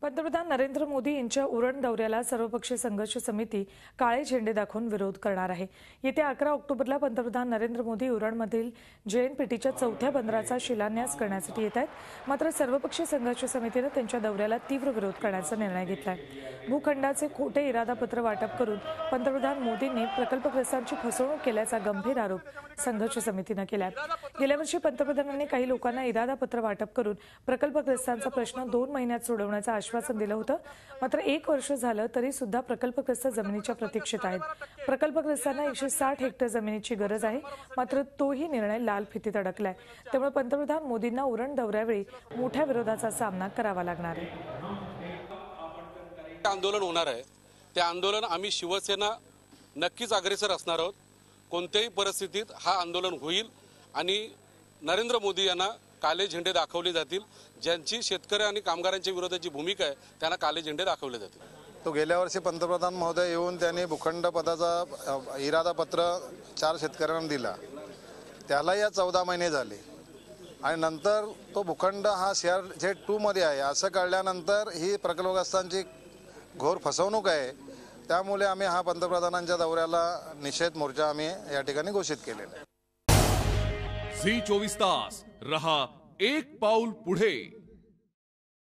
पंतप्रधान नरेंद्र मोदी यांच्या उरण दौऱ्याला सर्वपक्षीय संघर्ष समिती काळे झेंडे दाखवून विरोध करणार आहे। येत्या 11 ऑक्टोबरला पंतप्रधान नरेंद्र मोदी उरणमधील जेएनपीटीच्या चौथ्या बंदराचा शिलान्यास करण्यासाठी येत आहेत। मात्र सर्वपक्षीय संघर्ष समितीने त्यांच्या दौऱ्याला तीव्र विरोध करण्याचा निर्णय घेतलाय। भूखंडाचे खोटे इरादापत्र वाटप करून पंतप्रधान मोदींनी प्रकल्पग्रस्तांची फसवणूक केल्याचा गंभीर आरोप संघर्ष समितीने केलाय। गेल्या वर्षी पंतप्रधानांनी काही लोकांना इरादापत्र वाटप करून प्रकल्पग्रस्तांचा प्रश्न 2 महिन्यात सोडवण्याचा आश्वासन दिलं होतं। मात्र 1 वर्ष झालं तरी सुद्धा प्रकल्पग्रस्त जमिनीच्या प्रतीक्षेत आहेत। प्रकल्पग्रस्तांना 160 हेक्टर जमिनीची गरज आहे, मात्र तोही निर्णय लाल फितीत अडकलाय। त्यामुळे पंतप्रधान मोदींना उरण दौऱ्यावेळी मोठ्या विरोधाचा सामना करावा लागणार आहे। आंदोलन होणार आहे, ते आंदोलन आम्ही शिवसेना नक्कीच अग्रेसर असणार आहोत। कोणत्याही परिस्थितीत हा आंदोलन होईल आणि नरेंद्र मोदी यांना काले झेंडे दाखवले जातील। ज्यांची शेतकरी आणि कामगारांच्या विरोधाची भूमिका आहे त्यांना काले झेंडे दाखवले जातील। तो गेल्या वर्षी पंतप्रधान महोदय येऊन त्यांनी भूखंड पदाचा इरादापत्र 4 शेतकऱ्यांना दिला, त्याला या 14 महिने झाले आणि नंतर तो भूखंड हा CRZ2 मध्ये आहे असं कळल्यानंतर ही प्रकल्पग्रस्तांची घोर फसवणूक आहे। त्यामुळे आम्ही हा पंतप्रधानांच्या दौऱ्याला निषेध मोर्चा आम्ही या ठिकाणी घोषित केलेला आहे। झी 24 तास रहा एक पाऊल पुढे।